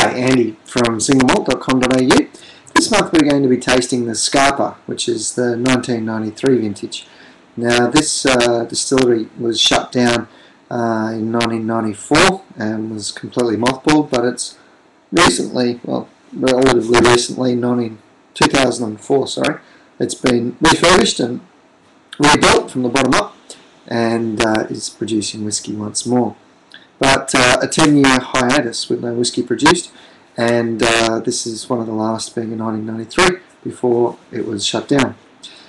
G'day, Andy from singlemalt.com.au. This month we're going to be tasting the Scapa, which is the 1993 vintage. Now this distillery was shut down in 1994 and was completely mothballed, but it's recently, well, relatively recently, 2004, sorry, it's been refurbished and rebuilt from the bottom up and is producing whiskey once more. But a 10-year hiatus with no whiskey produced, and this is one of the last, being in 1993, before it was shut down.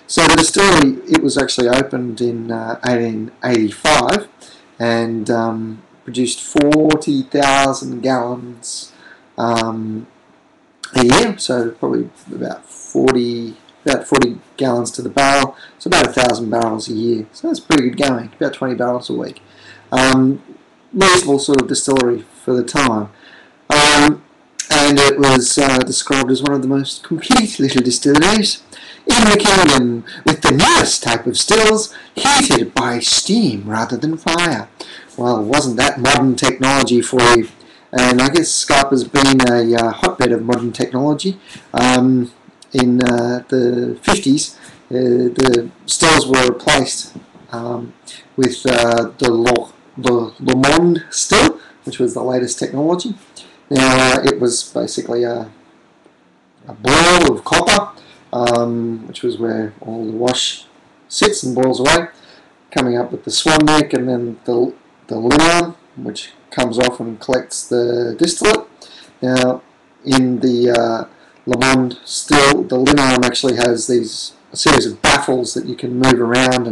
So the distillery, it was actually opened in 1885 and produced 40,000 gallons a year, so probably about 40 gallons to the barrel, so about 1,000 barrels a year. So that's pretty good going, about 20 barrels a week. Reasonable sort of distillery for the time. And it was described as one of the most complete little distilleries in the kingdom, with the newest type of stills heated by steam rather than fire. Well, wasn't that modern technology for you? And I guess Scapa's been a hotbed of modern technology. In the 50s, the stills were replaced with the Le Monde still, which was the latest technology. Now it was basically a ball of copper, which was where all the wash sits and boils away, coming up with the swan neck, and then the linarm, which comes off and collects the distillate. Now in the Le Monde still, the linarm actually has a series of baffles that you can move around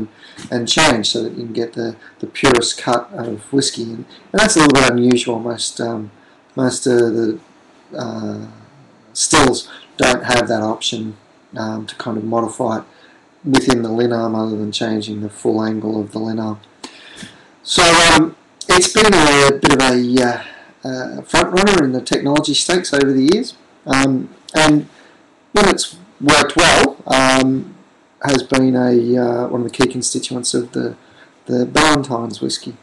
and change so that you can get the purest cut of whiskey. And that's a little bit unusual. Most of the stills don't have that option to kind of modify it within the linarm, other than changing the full angle of the linarm. So it's been a bit of a front runner in the technology stakes over the years, and when it's worked well, has been one of the key constituents of the Ballantine's whiskey.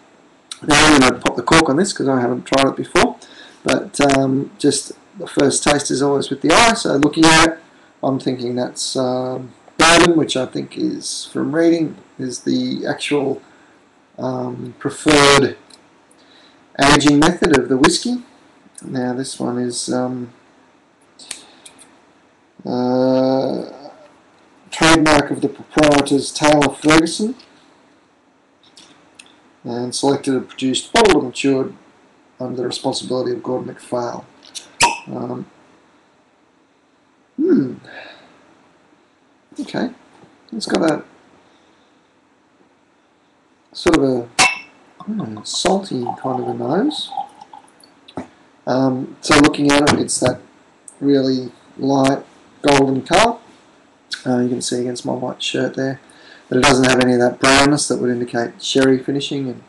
Now I'm going to pop the cork on this because I haven't tried it before, but just the first taste is always with the eye, so looking at it, I'm thinking that's bourbon, which I think is, from reading, is the actual preferred aging method of the whiskey. Now this one is trademark of the proprietors Taylor Ferguson, and selected and produced, bottled and matured under the responsibility of Gordon MacPhail. Okay, it's got a sort of a salty kind of a nose. So looking at it, it's that really light golden colour. You can see against my white shirt there that it doesn't have any of that brownness that would indicate sherry finishing, and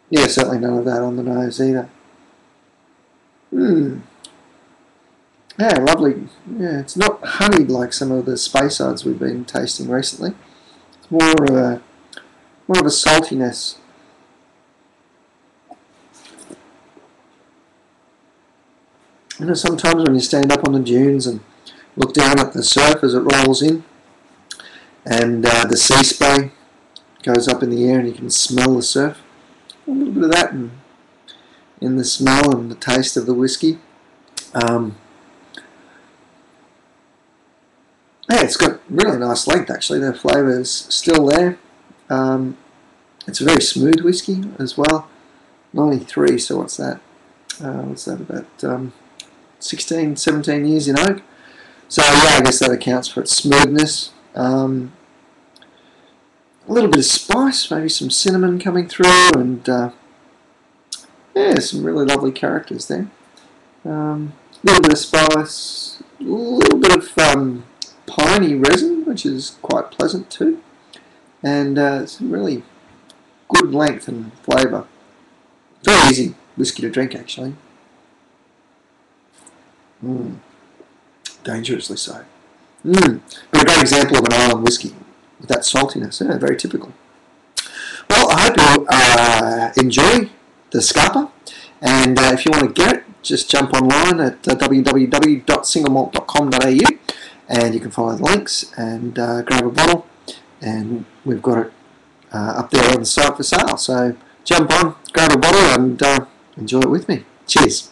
yeah, certainly none of that on the nose either. Yeah, lovely. Yeah, it's not honeyed like some of the Spaysides we've been tasting recently. It's more of a saltiness. You know, sometimes when you stand up on the dunes and look down at the surf as it rolls in, and the sea spray goes up in the air and you can smell the surf. A little bit of that in the smell and the taste of the whiskey. Yeah, it's got really nice length actually. The flavour is still there. It's a very smooth whiskey as well. 93, so what's that? About 16, 17 years in oak. So yeah, I guess that accounts for its smoothness. A little bit of spice, maybe some cinnamon coming through, and yeah, some really lovely characters there. A little bit of spice, a little bit of piney resin, which is quite pleasant too, and some really good length and flavour. Very easy whiskey to drink actually. Dangerously so. But a great example of an island whiskey with that saltiness. Yeah, very typical. Well, I hope you enjoy the Scapa, And if you want to get it, just jump online at www.singlemalt.com.au, and you can follow the links and grab a bottle, and we've got it up there on the site for sale. So jump on, grab a bottle, and enjoy it with me. Cheers.